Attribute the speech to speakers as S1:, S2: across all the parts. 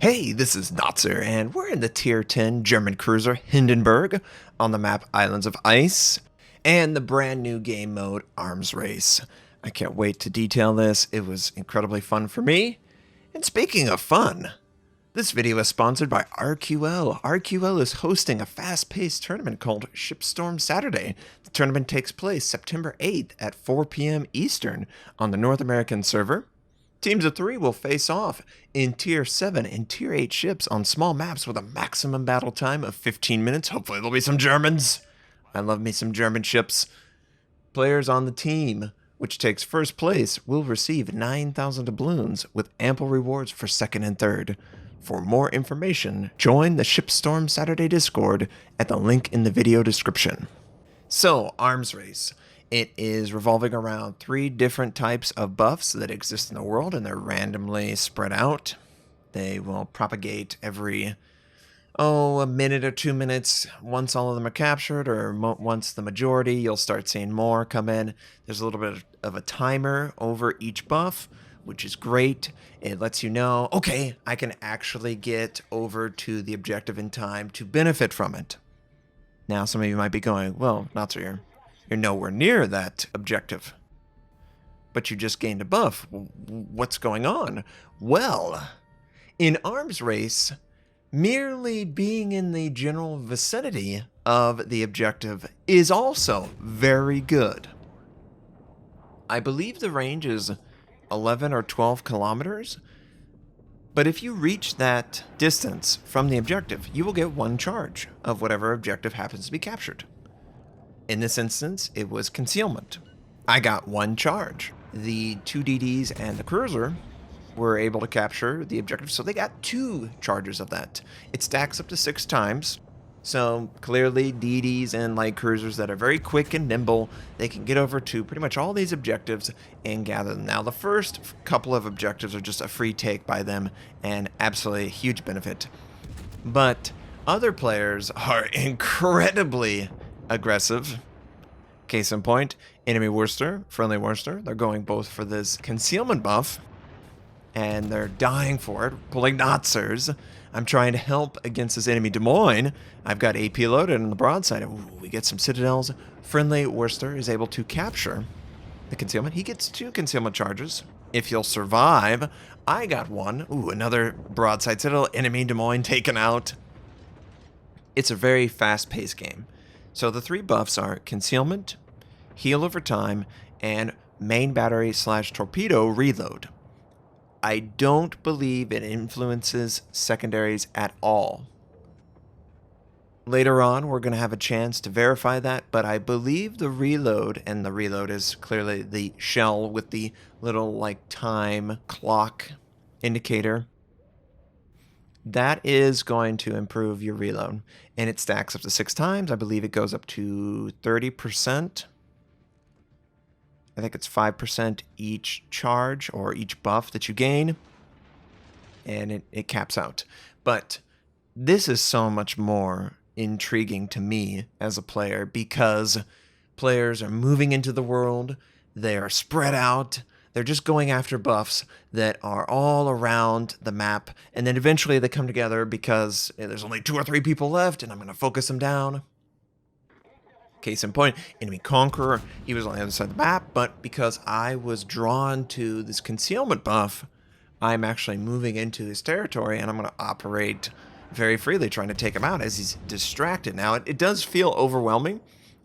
S1: Hey, this is Notser, and we're in the Tier 10 German cruiser Hindenburg on the map Islands of Ice, and the brand new game mode Arms Race. I can't wait to detail this. It was incredibly fun for me. And speaking of fun, this video is sponsored by RQL. RQL is hosting a fast-paced tournament called Shipstorm Saturday. The tournament takes place September 8th at 4 p.m. Eastern on the North American server. Teams of 3 will face off in Tier 7 and Tier 8 ships on small maps with a maximum battle time of 15 minutes. Hopefully there'll be some Germans. I love me some German ships. Players on the team, which takes first place, will receive 9,000 doubloons with ample rewards for second and third. For more information, join the Shipstorm Saturday Discord at the link in the video description. So, Arms Race. It is revolving around 3 different types of buffs that exist in the world, and they're randomly spread out. They will propagate every, a minute or 2 minutes once all of them are captured, or once the majority, you'll start seeing more come in. There's a little bit of a timer over each buff, which is great. It lets you know, okay, I can actually get over to the objective in time to benefit from it. Now, some of you might be going, well, not so you're nowhere near that objective. But you just gained a buff. What's going on? Well, in Arms Race, merely being in the general vicinity of the objective is also very good. I believe the range is 11 or 12 kilometers. But if you reach that distance from the objective, you will get 1 charge of whatever objective happens to be captured. In this instance, it was concealment. I got 1 charge. The 2 DDs and the cruiser were able to capture the objective, so they got 2 charges of that. It stacks up to 6 times. So clearly, DDs and light cruisers that are very quick and nimble, they can get over to pretty much all these objectives and gather them. Now, the first couple of objectives are just a free take by them and absolutely a huge benefit. But other players are incredibly aggressive. Case in point, enemy Worcester, friendly Worcester, they're going both for this concealment buff, and they're dying for it, pulling Notsers. I'm trying to help against this enemy Des Moines. I've got AP loaded on the broadside. Ooh, we get some citadels. Friendly Worcester is able to capture the concealment. He gets 2 concealment charges. If you'll survive, I got 1. Ooh, another broadside citadel. Enemy Des Moines taken out. It's a very fast-paced game. So the 3 buffs are concealment, heal over time, and main battery / torpedo reload. I don't believe it influences secondaries at all. Later on, we're going to have a chance to verify that, but I believe the reload, and the reload is clearly the shell with the little time clock indicator, that is going to improve your reload. And it stacks up to 6 times. I believe it goes up to 30%. I think it's 5% each charge or each buff that you gain. And it caps out. But this is so much more intriguing to me as a player because players are moving into the world. They are spread out. They're just going after buffs that are all around the map, and then eventually they come together because there's only 2 or 3 people left, and I'm going to focus them down. Case in point, enemy Conqueror, he was on the other side of the map, but because I was drawn to this concealment buff, I'm actually moving into his territory, and I'm going to operate very freely, trying to take him out as he's distracted. Now, it does feel overwhelming,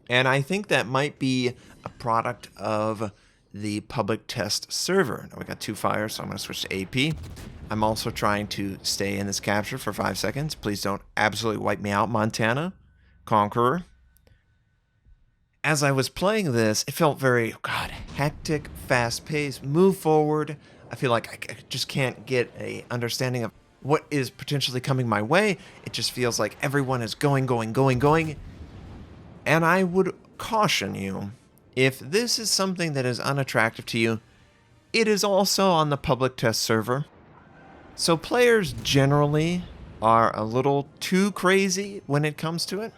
S1: and I think that might be a product of the public test server. Now we got 2 fires, so I'm going to switch to AP. I'm also trying to stay in this capture for 5 seconds. Please don't absolutely wipe me out, Montana. Conqueror. As I was playing this, it felt very, hectic, fast-paced, move forward. I feel like I just can't get a understanding of what is potentially coming my way. It just feels like everyone is going. And I would caution you, if this is something that is unattractive to you, it is also on the public test server. So players generally are a little too crazy when it comes to it.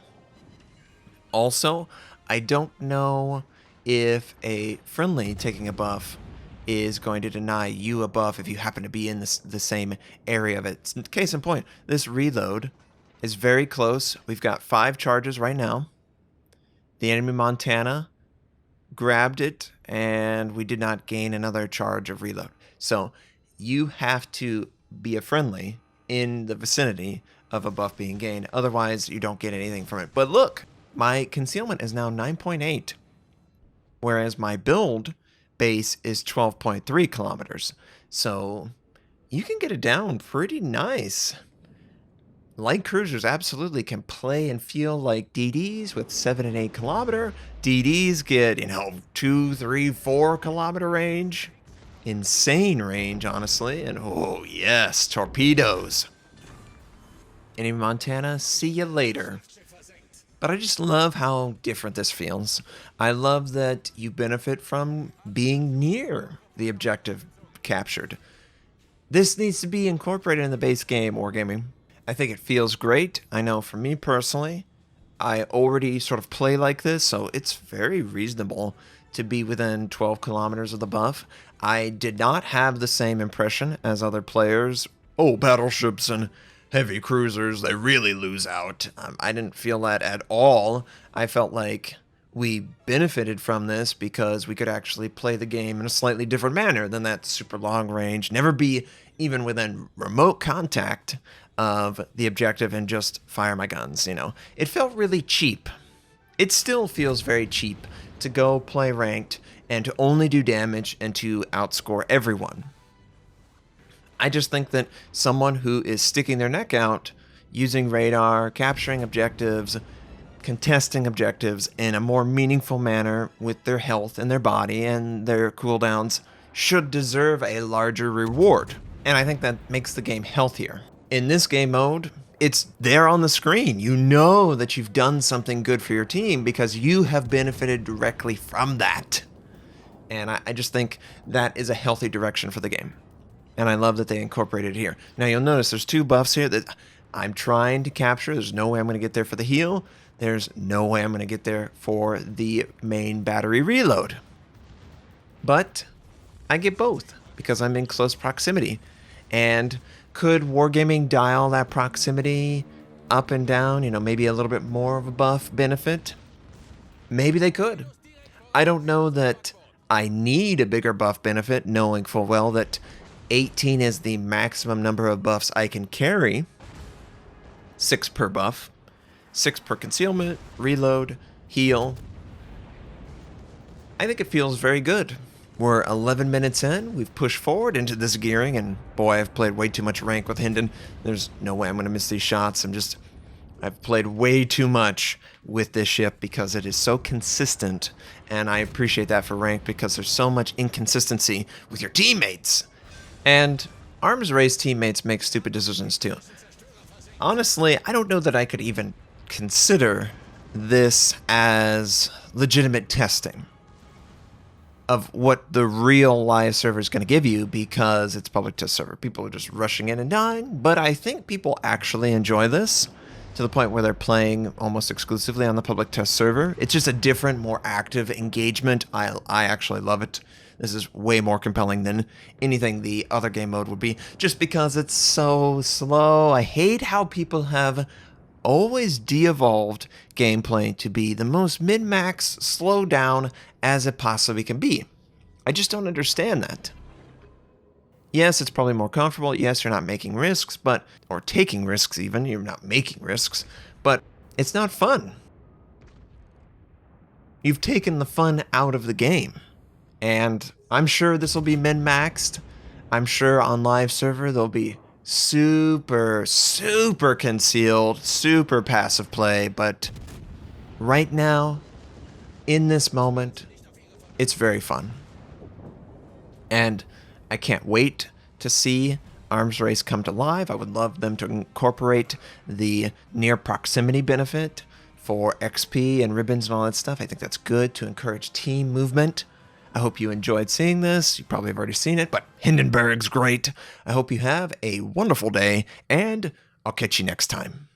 S1: Also, I don't know if a friendly taking a buff is going to deny you a buff if you happen to be in the same area of it. Case in point, this reload is very close. We've got 5 charges right now. The enemy Montana grabbed it, and we did not gain another charge of reload. So you have to be a friendly in the vicinity of a buff being gained. Otherwise, you don't get anything from it. But look, my concealment is now 9.8, whereas my build base is 12.3 kilometers. So you can get it down pretty nice. Light cruisers absolutely can play and feel like DDs with 7 and 8 kilometer. DDs get, 2, 3, 4 kilometer range. Insane range, honestly. And oh, yes, torpedoes. Enemy Montana, see you later. But I just love how different this feels. I love that you benefit from being near the objective captured. This needs to be incorporated in the base game, Wargaming. I think it feels great. I know for me personally, I already sort of play like this, so it's very reasonable to be within 12 kilometers of the buff. I did not have the same impression as other players. Oh, battleships and heavy cruisers, they really lose out. I didn't feel that at all. I felt like we benefited from this because we could actually play the game in a slightly different manner than that super long range, never be even within remote contact of the objective and just fire my guns, It felt really cheap. It still feels very cheap to go play ranked and to only do damage and to outscore everyone. I just think that someone who is sticking their neck out, using radar, capturing objectives, contesting objectives in a more meaningful manner with their health and their body and their cooldowns should deserve a larger reward. And I think that makes the game healthier. In this game mode, it's there on the screen. You know that you've done something good for your team because you have benefited directly from that. And I just think that is a healthy direction for the game. And I love that they incorporated it here. Now you'll notice there's 2 buffs here that I'm trying to capture. There's no way I'm going to get there for the heal. There's no way I'm going to get there for the main battery reload. But I get both because I'm in close proximity. And could Wargaming dial that proximity up and down, maybe a little bit more of a buff benefit? Maybe they could. I don't know that I need a bigger buff benefit, knowing full well that 18 is the maximum number of buffs I can carry. 6 per buff. 6 per concealment, reload, heal. I think it feels very good. We're 11 minutes in, we've pushed forward into this gearing, and boy, I've played way too much rank with Hinden. There's no way I'm going to miss these shots. I've played way too much with this ship because it is so consistent, and I appreciate that for rank because there's so much inconsistency with your teammates. And arms race teammates make stupid decisions too. Honestly, I don't know that I could even consider this as legitimate testing of what the real live server is going to give you because it's public test server. People are just rushing in and dying, but I think people actually enjoy this to the point where they're playing almost exclusively on the public test server. It's just a different, more active engagement. I actually love it. This is way more compelling than anything the other game mode would be, just because it's so slow. I hate how people have always de-evolved gameplay to be the most min-max, slow down as it possibly can be. I just don't understand that. Yes, it's probably more comfortable. Yes, you're not making risks, or taking risks even. You're not making risks, but it's not fun. You've taken the fun out of the game. And I'm sure this will be min-maxed. I'm sure on live server there'll be super, super concealed, super passive play, but right now, in this moment, it's very fun. And I can't wait to see Arms Race come to live. I would love them to incorporate the near proximity benefit for XP and ribbons and all that stuff. I think that's good to encourage team movement. I hope you enjoyed seeing this. You probably have already seen it, but Hindenburg's great. I hope you have a wonderful day, and I'll catch you next time.